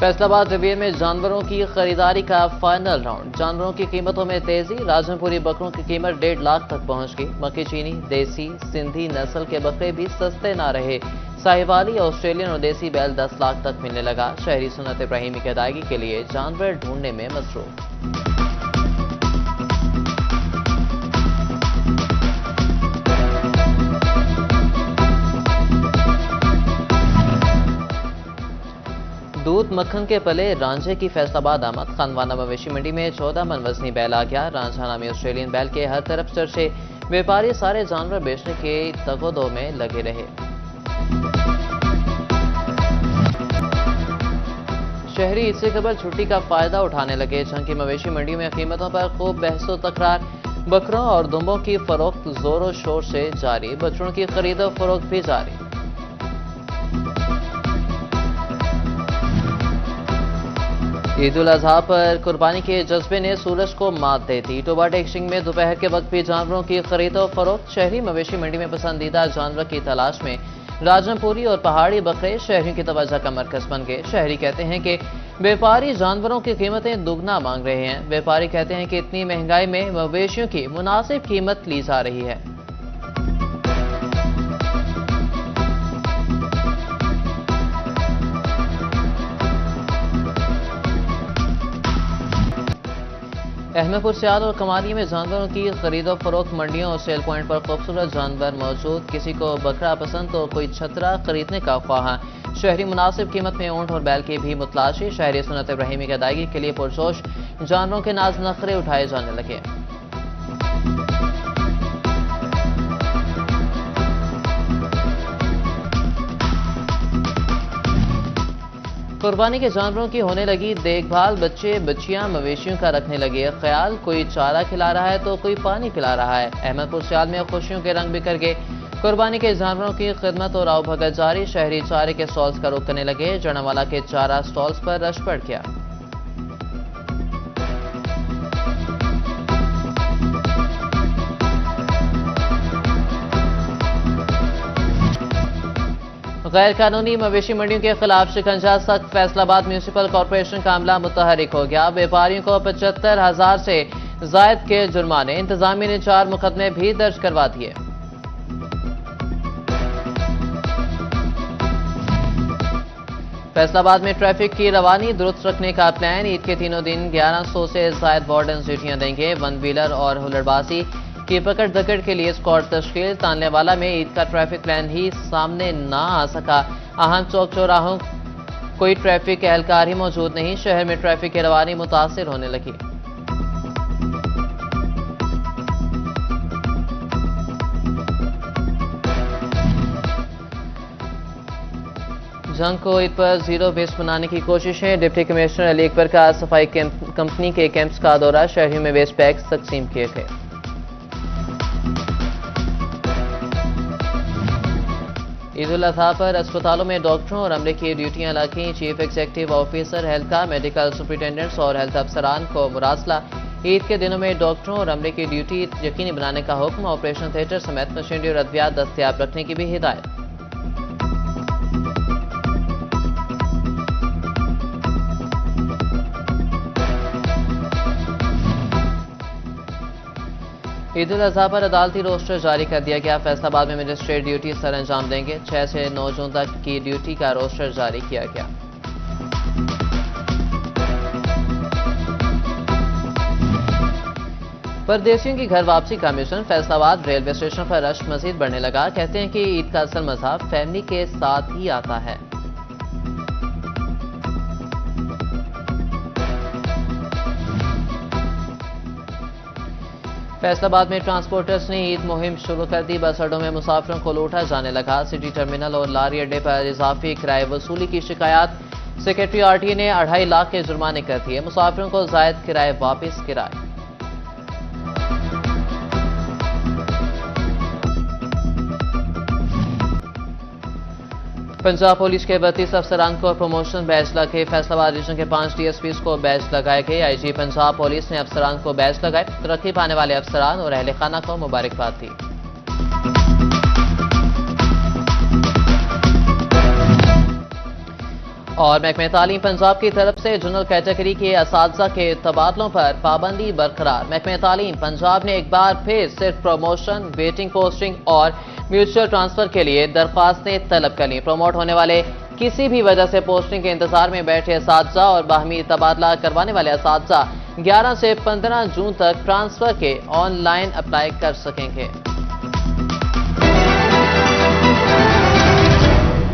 फैसलाबाद रिवियर में जानवरों की खरीदारी का फाइनल राउंड। जानवरों की कीमतों में तेजी। राजनपुरी बकरों की कीमत 1.5 लाख तक पहुंच गई। मक्की चीनी, देसी, सिंधी नस्ल के बकरे भी सस्ते ना रहे। साहिवाली, ऑस्ट्रेलियन और देसी बैल 10 लाख तक मिलने लगा। शहरी सुन्नत इब्राहिमी की अदायगी के लिए जानवर ढूंढने में मसरूफ। दूध मक्खन के पले रांझे की फैसलाबाद आमद। खानवाना मवेशी मंडी में 14 मन वजनी बैल आ गया। रांझा नामी ऑस्ट्रेलियन बैल के हर तरफ चर्चे। व्यापारी सारे जानवर बेचने के तगोदो में लगे रहे। शहरी इससे खबर छुट्टी का फायदा उठाने लगे। झंकी मवेशी मंडी में कीमतों पर खूब बहसो तकरार। बकरों और दुम्बों की फरोख्त जोरों शोर से जारी। बछड़ों की खरीदो फरोख्त भी जारी। ईद उल अजहा पर कुर्बानी के जज्बे ने सूरज को मात दे दी। टोबा टेक्सिंग में दोपहर के वक्त भी जानवरों की खरीदो फरोख्त। शहरी मवेशी मंडी में पसंदीदा जानवर की तलाश में राजनपुरी और पहाड़ी बकरे शहरियों की तवज्जो का मरकज बन गए। शहरी कहते हैं कि व्यापारी जानवरों की कीमतें दुगना मांग रहे हैं। व्यापारी कहते हैं कि इतनी महंगाई में मवेशियों की मुनासिब कीमत ली जा रही है। अहमदपुर, सियाल और कमाली में जानवरों की खरीदो फरोख्त। मंडियों और सेल पॉइंट पर खूबसूरत जानवर मौजूद। किसी को बकरा पसंद तो कोई छतरा खरीदने का ख्वाह। शहरी मुनासिब कीमत में ऊंट और बैल की भी मुतलाशी। शहरी सुन्नत इब्राहिमी की अदायगी के लिए पुरजोश जानवरों के नाज नखरे उठाए जाने लगे। कुर्बानी के जानवरों की होने लगी देखभाल। बच्चे बच्चियां मवेशियों का रखने लगे ख्याल। कोई चारा खिला रहा है तो कोई पानी पिला रहा है। अहमदपुर सियाल में खुशियों के रंग बिखर गए। कुर्बानी के जानवरों की खिदमत और आवभगत जारी। शहरी चारे के स्टॉल्स का रुख करने लगे। जनावाला के चारा स्टॉल्स पर रश पड़ गया। गैर कानूनी मवेशी मंडियों के खिलाफ शिकंजा सख्त। फैसलाबाद म्यूनिसिपल कॉर्पोरेशन का अमला मुतहरिक हो गया। व्यापारियों को 75,000 से जायद के जुर्माने। इंतजामिया ने 4 मुकदमे भी दर्ज करवा दिए। फैसलाबाद में ट्रैफिक की रवानी दुरुस्त रखने का प्लान। ईद के तीनों दिन 1100 से जायद वार्डन ड्यूटियां देंगे। वन व्हीलर और हुल्लड़बाजी की पकड़ दकड़ के लिए स्क्वाड तश्कील। तानलेवाला में ईद का ट्रैफिक प्लान ही सामने ना आ सका। अहम चौक चौराहों कोई ट्रैफिक एहलकार ही मौजूद नहीं। शहर में ट्रैफिक की रवानी मुतासिर होने लगी। जंग को ईद पर जीरो वेस्ट बनाने की कोशिशें। डिप्टी कमिश्नर अली अकबर का सफाई कंपनी के कैंप्स का दौरा। शहरियों में वेस्ट बैग्स तकसीम किए गए। ईद उल अजहा पर अस्पतालों में डॉक्टरों और अमले की ड्यूटियां लगीं। चीफ एग्जीक्यूटिव ऑफिसर हेल्थ का मेडिकल सुपरिटेंडेंट्स और हेल्थ अफसरान को मुरासला। ईद के दिनों में डॉक्टरों और अमले की ड्यूटी यकीनी बनाने का हुक्म। ऑपरेशन थिएटर समेत मशीनरी और अद्वियात दस्तयाब रखने की भी हिदायत। ईद उल अजहा पर अदालती रोस्टर जारी कर दिया गया। फैसलाबाद में मजिस्ट्रेट ड्यूटी सर अंजाम देंगे। 6 से 9 जून तक की ड्यूटी का रोस्टर जारी किया गया। परदेशियों की घर वापसी का मिशन। फैसलाबाद रेलवे स्टेशन पर रश मजीद बढ़ने लगा। कहते हैं कि ईद का असल मज़ा फैमिली के साथ ही आता है। फैसलाबाद में ट्रांसपोर्टर्स ने ईद मुहिम शुरू कर दी। बस अड्डों में मुसाफिरों को लूटा जाने लगा। सिटी टर्मिनल और लारी अड्डे पर इजाफी किराए वसूली की शिकायत। सेक्रेटरी आरटीए ने 2.5 लाख के जुर्माने कर दिए। मुसाफिरों को जायद किराए वापस किराए। पंजाब पुलिस के 32 अफसरान को प्रमोशन बैच लगे। फैसलाबाद रीजन के 5 डीएसपीज को बैच लगाए गए। आईजी पंजाब पुलिस ने अफसरान को बैच लगाए। तरक्की पाने वाले अफसरान और अहले खाना को मुबारकबाद दी। और महकमे तालीम पंजाब की तरफ से जनरल कैटेगरी के असातिज़ा के तबादलों पर पाबंदी बरकरार। महकमे तालीम पंजाब ने एक बार फिर सिर्फ प्रमोशन, वेटिंग पोस्टिंग और म्यूचुअल ट्रांसफर के लिए दरख्वास्तें तलब कर ली। प्रमोट होने वाले किसी भी वजह से पोस्टिंग के इंतजार में बैठे असातिज़ा और बाहमी तबादला करवाने वाले असातिज़ा 11 से 15 जून तक ट्रांसफर के ऑनलाइन अप्लाई कर सकेंगे।